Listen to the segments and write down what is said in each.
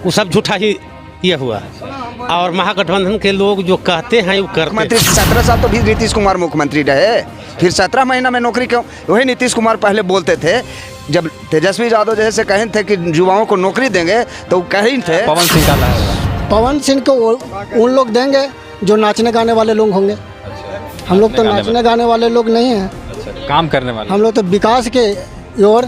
वो सब झूठा ही ये हुआ। और महागठबंधन के लोग जो कहते हैं वो करते हैं। 17 साल तो भी नीतीश कुमार मुख्यमंत्री रहे, फिर 17 महीना में नौकरी क्यों? वही नीतीश कुमार पहले बोलते थे, जब तेजस्वी यादव जैसे कहे थे कि युवाओं को नौकरी देंगे तो कहे थे। पवन सिंह को उन लोग देंगे जो नाचने गाने वाले लोग होंगे। हम लोग तो नाचने गाने वाले लोग नहीं हैं, काम करने वाले। हम लोग तो विकास के ओर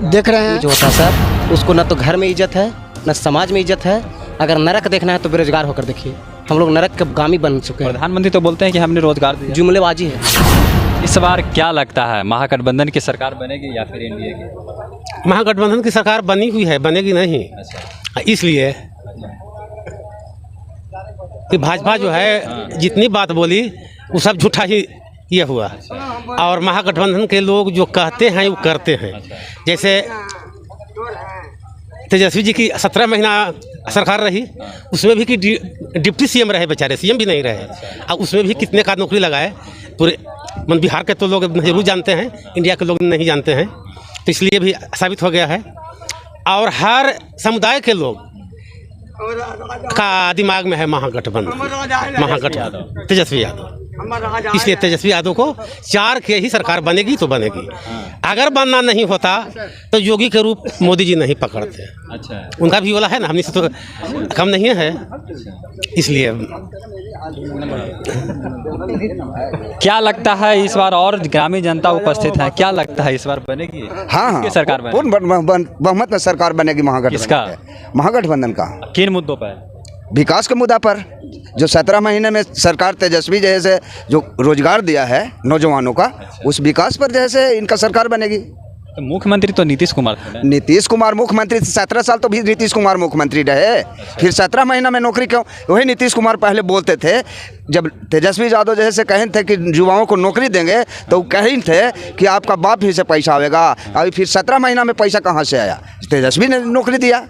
देख रहे हैं। जो होता सर, उसको न तो घर में इज्जत है न समाज में इज्जत है। अगर नरक देखना है तो बेरोजगार होकर देखिए, हम लोग नरक के गामी बन चुके हैं। प्रधानमंत्री तो बोलते हैं कि हमने रोजगार दिया। जुमलेबाजी है। इस बार क्या लगता है, महागठबंधन की सरकार बनेगी या फिर एनडीए की? महागठबंधन की सरकार बनी हुई है, बनेगी नहीं। इसलिए कि भाजपा जो है जितनी बात बोली वो सब झूठा ही ये हुआ। और महागठबंधन के लोग जो कहते हैं वो करते हैं। जैसे तेजस्वी जी की 17 महीना सरकार रही, उसमें भी कि डिप्टी सीएम रहे, बेचारे सीएम भी नहीं रहे। अब उसमें भी कितने का नौकरी लगाए, पूरे मन बिहार के तो लोग जरूर जानते हैं, इंडिया के लोग नहीं जानते हैं। तो इसलिए भी साबित हो गया है। और हर समुदाय के लोग का दिमाग में है महागठबंधन तेजस्वी यादव। इसलिए तेजस्वी यादव को 4 के ही सरकार बनेगी तो बनेगी। अगर बनना नहीं होता तो योगी के रूप मोदी जी नहीं पकड़ते। अच्छा, उनका भी वाला है ना, हमने से तो कम नहीं है। इसलिए क्या लगता है इस बार और ग्रामीण जनता उपस्थित है, क्या लगता है इस बार बनेगी? हाँ, सरकार बनेगी? बहुमत में सरकार बनेगी महागठबंधन का। किन मुद्दों पर? विकास के मुद्दा पर। जो 17 महीने में सरकार तेजस्वी जैसे जो रोजगार दिया है नौजवानों का, उस विकास पर जैसे इनका सरकार बनेगी। तो मुख्यमंत्री तो नीतीश कुमार थे। नीतीश कुमार मुख्यमंत्री 17 साल तो भी नीतीश कुमार मुख्यमंत्री रहे, फिर 17 महीना में नौकरी क्यों? वही नीतीश कुमार पहले बोलते थे, जब तेजस्वी यादव जैसे कहे थे कि युवाओं को नौकरी देंगे तो कहे थे कि आपका बाप ही से पैसा आएगा। अभी फिर 17 महीना में पैसा कहाँ से आया? तेजस्वी ने नौकरी दिया।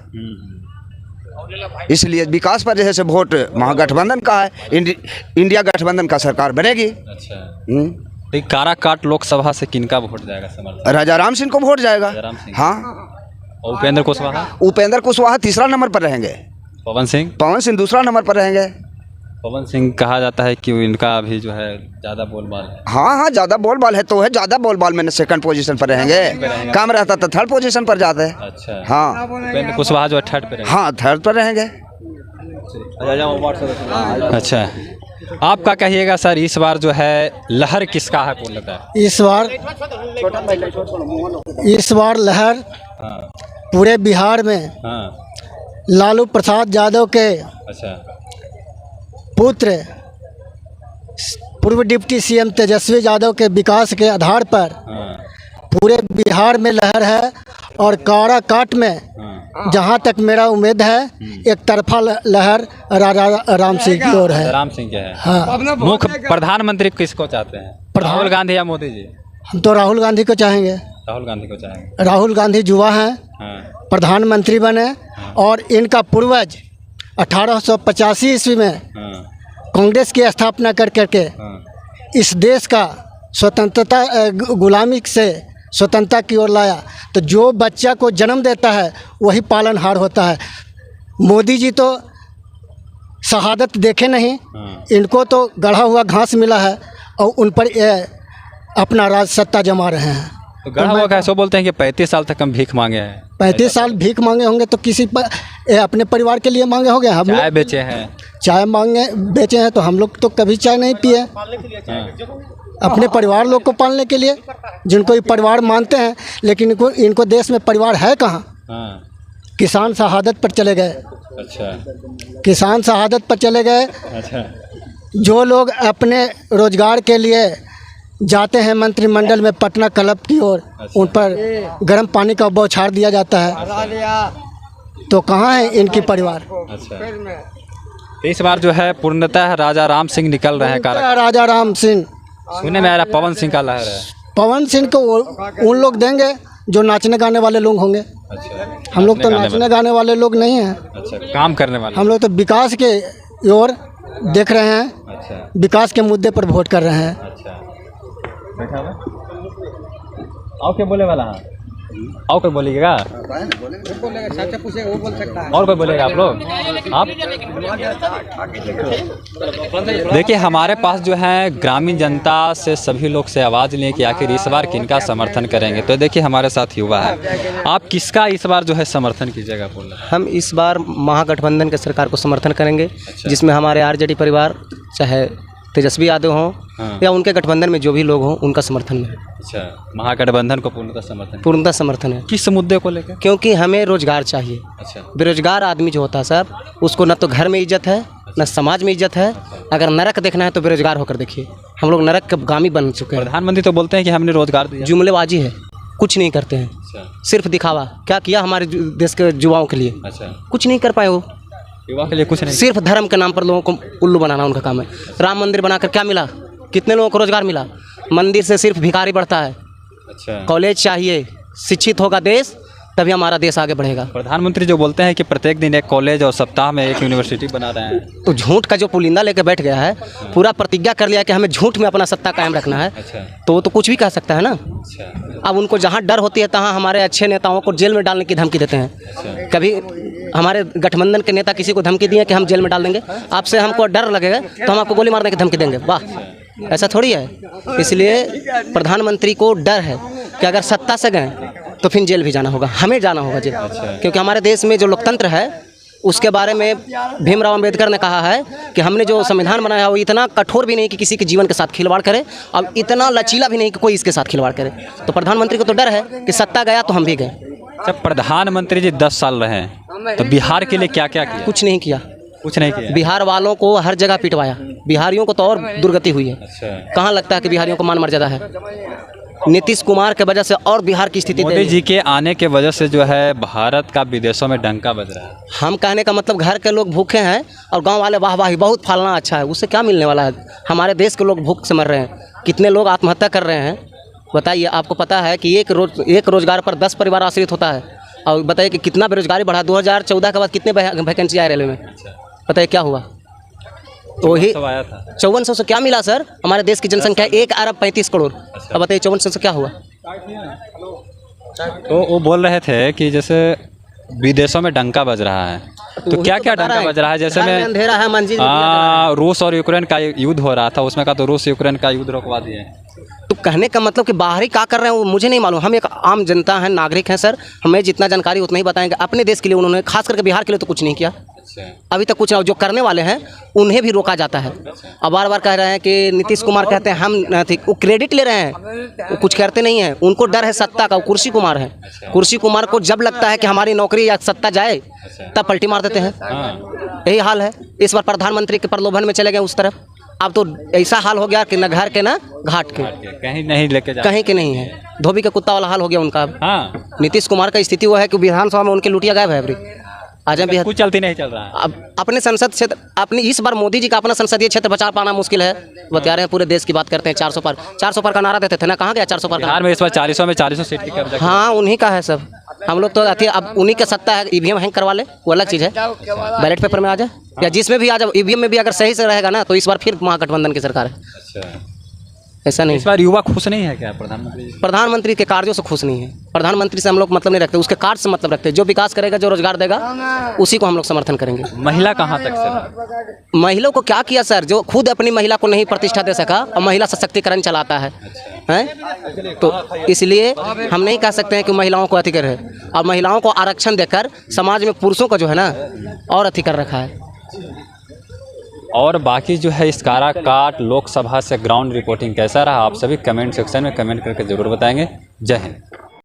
इसलिए विकास पर जैसे वोट महागठबंधन का है, इंडिया गठबंधन का सरकार बनेगी। अच्छा, काराकाट लोकसभा से किनका वोट जाएगा समर्थन? राजा राम सिंह को वोट जाएगा। हाँ। और उपेंद्र कुशवाहा तीसरा नंबर पर रहेंगे। पवन सिंह दूसरा नंबर पर रहेंगे। पवन सिंह कहा जाता है कि इनका अभी जो है ज़्यादा बोलबाल है। हाँ, ज़्यादा बोलबाल है तो है, ज़्यादा बोलबाल में सेकंड पोजीशन पर रहेंगे। काम रहता तो थर्ड पोजीशन पर जाते हैं। अच्छा, हाँ। उपेंद्र कुशवाहा जो है थर्ड पे रहेंगे। हाँ, थर्ड पर रहेंगे। अच्छा, आपका कहिएगा सर, इस बार जो है लहर किसका है पूर्णतः? इस बार लहर पूरे बिहार में लालू प्रसाद यादव के पुत्र पूर्व डिप्टी सीएम तेजस्वी यादव के विकास के आधार पर पूरे बिहार में लहर है। और काराकाट में जहां तक मेरा उम्मीद है एक तरफा लहर राजा राम सिंह की ओर है। राम सिंह के है। हाँ। मुख्य प्रधानमंत्री किसको चाहते हैं, राहुल गांधी या मोदी जी? हम तो राहुल गांधी को चाहेंगे। राहुल गांधी को चाहेंगे। राहुल गांधी युवा हैं, प्रधानमंत्री बने। और इनका पूर्वज 1885 ईस्वी में कांग्रेस की स्थापना कर करके इस देश का स्वतंत्रता गुलामी से स्वतंत्रता की ओर लाया। तो जो बच्चा को जन्म देता है वही पालनहार होता है। मोदी जी तो शहादत देखे नहीं, इनको तो गढ़ा हुआ घास मिला है और उन पर अपना राज सत्ता जमा रहे हैं। तो गढ़ा हुआ कैसे बोलते हैं कि 35 साल तक हम भीख मांगे हैं। 35 साल भीख मांगे होंगे तो किसी पर अपने परिवार के लिए मांगे होंगे। हम चाय बेचे हैं, चाय बेचे हैं तो हम लोग तो कभी चाय नहीं पिए। अपने परिवार लोग को पालने के लिए, जिनको ये परिवार मानते हैं, लेकिन इनको देश में परिवार है कहाँ? किसान शहादत पर चले गए। अच्छा, किसान शहादत पर चले गए। अच्छा, जो लोग अपने रोजगार के लिए जाते हैं मंत्रिमंडल में पटना क्लब की ओर, उन पर गर्म पानी का बौछार दिया जाता है। तो कहाँ है इनकी परिवार? अच्छा, इस बार जो है पूर्णतः राजा राम सिंह निकल रहे हैं। राजा राम सिंह सुनने में आ रहा पवन सिंह का लहर है। पवन सिंह को उन लोग देंगे जो नाचने गाने वाले लोग होंगे। अच्छा, हम लोग तो नाचने गाने वाले लोग नहीं हैं। अच्छा, काम करने वाले। हम लोग तो विकास के ओर देख रहे हैं। अच्छा, विकास के मुद्दे पर वोट कर रहे हैं। अच्छा, बैठा हुआ आओ, क्या बोले वाला है? और कोई बोलिएगा? और कोई बोलेगा आप लोग? आप देखिए, हमारे पास जो है ग्रामीण जनता से सभी लोग से आवाज़ लें कि आखिर इस बार किनका समर्थन करेंगे। तो देखिए, हमारे साथ युवा है, आप किसका इस बार जो है समर्थन कीजिएगा? बोल रहे हैं हम इस बार महागठबंधन के सरकार को समर्थन करेंगे, जिसमें हमारे आरजेडी परिवार चाहे तेजस्वी यादव हों या उनके गठबंधन में जो भी लोग हों, उनका समर्थन है। अच्छा, महागठबंधन को पूर्णतः समर्थन है। किस मुद्दे को लेकर? क्योंकि हमें रोजगार चाहिए। अच्छा, बेरोजगार आदमी जो होता है सर, उसको न तो घर में इज्जत है न समाज में इज्जत है। अगर नरक देखना है तो बेरोजगार होकर देखिए। हम लोग नरक के गामी बन चुके हैं। प्रधानमंत्री तो बोलते हैं कि हमने रोजगार दिया। जुमलेबाजी है, कुछ नहीं करते हैं, सिर्फ दिखावा। क्या किया हमारे देश के युवाओं के लिए? अच्छा, कुछ नहीं कर पाए वो। युवा के लिए कुछ नहीं, सिर्फ धर्म के नाम पर लोगों को उल्लू बनाना उनका काम है। राम मंदिर बनाकर क्या मिला? कितने लोगों को रोजगार मिला? मंदिर से सिर्फ भिखारी बढ़ता है। अच्छा, कॉलेज चाहिए, शिक्षित होगा देश, तभी हमारा देश आगे बढ़ेगा। प्रधानमंत्री जो बोलते हैं कि प्रत्येक दिन एक कॉलेज और सप्ताह में एक यूनिवर्सिटी बना रहे हैं, तो झूठ का जो पुलिंदा लेकर बैठ गया है, पूरा प्रतिज्ञा कर लिया कि हमें झूठ में अपना सत्ता कायम रखना है। अच्छा, तो वो तो कुछ भी कह सकता है ना। अच्छा, अब उनको जहाँ डर होती है तहाँ हमारे अच्छे नेताओं को जेल में डालने की धमकी देते हैं। कभी हमारे गठबंधन के नेता किसी को धमकी दिए कि हम जेल में डाल देंगे, आपसे हमको डर लगेगा तो हम आपको गोली मारने की धमकी देंगे? वाह, ऐसा थोड़ी है। इसलिए प्रधानमंत्री को डर है कि अगर सत्ता से गए तो फिर जेल भी जाना होगा, हमें जाना होगा जेल। क्योंकि हमारे देश में जो लोकतंत्र है उसके बारे में भीमराव अंबेडकर ने कहा है कि हमने जो संविधान बनाया है वो इतना कठोर भी नहीं कि किसी के जीवन के साथ खिलवाड़ करे, और इतना लचीला भी नहीं कि कोई इसके साथ खिलवाड़ करे। तो प्रधानमंत्री को तो डर है कि सत्ता गया तो हम भी गए। जब प्रधानमंत्री जी 10 साल रहे तो बिहार के लिए क्या क्या किया? कुछ नहीं किया। कुछ नहीं किया। बिहार वालों को हर जगह पिटवाया, बिहारियों को तो और दुर्गति हुई है। अच्छा, कहाँ लगता है कि बिहारियों को मान मर्यादा है? नीतीश कुमार के वजह से और बिहार की स्थिति मोदी जी के आने के वजह से जो है भारत का विदेशों में डंका बज रहा है। हम कहने का मतलब घर के लोग भूखे हैं और गांव वाले वाह वाह बहुत फलना अच्छा है, उससे क्या मिलने वाला है? हमारे देश के लोग भूख से मर रहे हैं, कितने लोग आत्महत्या कर रहे हैं बताइए। आपको पता है कि एक रोजगार पर 10 परिवार आश्रित होता है। और बताइए कि कितना बेरोजगारी बढ़ा। 2014 के बाद कितने वैकेंसी आए रेलवे में? बताइए क्या हुआ? तो वही 5400 से क्या मिला सर? हमारे देश की जनसंख्या 1 अरब 35 करोड़। अब बताइए 5400 से क्या हुआ? तो वो बोल रहे थे कि जैसे विदेशों में डंका बज रहा है, तो क्या क्या डंका बज रहा है? जैसे में अंधेरा है मंजिल। रूस और यूक्रेन का युद्ध हो रहा था, उसमें का तो रूस यूक्रेन का युद्ध रोकवा दिए। तो कहने का मतलब कि बाहरी क्या कर रहे हैं वो मुझे नहीं मालूम। हम एक आम जनता हैं, नागरिक हैं सर, हमें जितना जानकारी उतना ही बताएंगे। अपने देश के लिए उन्होंने, खास करके बिहार के लिए तो कुछ नहीं किया अभी तक। कुछ जो करने वाले हैं उन्हें भी रोका जाता है। अब बार बार कह रहे हैं कि नीतीश कुमार कहते हैं हम वो क्रेडिट ले रहे हैं, वो कुछ करते नहीं हैं। उनको डर है सत्ता का, कुर्सी कुमार है। कुर्सी कुमार को जब लगता है कि हमारी नौकरी या सत्ता जाए तब पलटी मार देते हैं। यही हाल है। इस बार प्रधानमंत्री के प्रलोभन में चले गए उस तरफ। अब तो ऐसा हाल हो गया कि न घर के न घाट के, कहीं नहीं लेके जा, कहीं के नहीं है। धोबी के कुत्ता वाला हाल हो गया उनका। हाँ, नीतीश कुमार का स्थिति वो है कि विधानसभा में उनकी लुटिया गायब है। अभी आज हम कुछ चलती नहीं चल रहा है। अब अपने संसद क्षेत्र, अपनी इस बार मोदी जी का अपना संसदीय क्षेत्र बचा पाना मुश्किल है। बता रहे हैं पूरे देश की बात करते हैं। 400 पर का नारा देते थे ना, कहाँ गया 400 पर का? बिहार में इस बार 40 में 40 सीट की कब्जा। हाँ, उन्हीं का है सब। हम लोग तो अब उन्हीं का सत्ता है। ईवीएम हैंग करवा ले, वो अलग चीज़ है। बैलेट पेपर में आ जाए या जिसमें भी आ जाए, ईवीएम में भी अगर सही से रहेगा ना तो इस बार फिर महागठबंधन की सरकार है। अच्छा, ऐसा नहीं। इस बार युवा खुश नहीं है क्या प्रधानमंत्री? प्रधानमंत्री के कार्यों से खुश नहीं है। प्रधानमंत्री से हम लोग मतलब नहीं रखते, उसके कार्य से मतलब रखते हैं। जो विकास करेगा, जो रोजगार देगा, उसी को हम लोग समर्थन करेंगे। महिला कहाँ तक से? महिलाओं को क्या किया सर? जो खुद अपनी महिला को नहीं प्रतिष्ठा दे सका और महिला सशक्तिकरण चलाता है, हैं? तो इसलिए हम नहीं कह सकते हैं कि महिलाओं को अति कर है। और महिलाओं को आरक्षण देकर समाज में पुरुषों को जो है ना और अति कर रखा है। और बाकी जो है इस काराकाट लोकसभा से ग्राउंड रिपोर्टिंग कैसा रहा, आप सभी कमेंट सेक्शन में कमेंट करके ज़रूर बताएंगे। जय हिंद।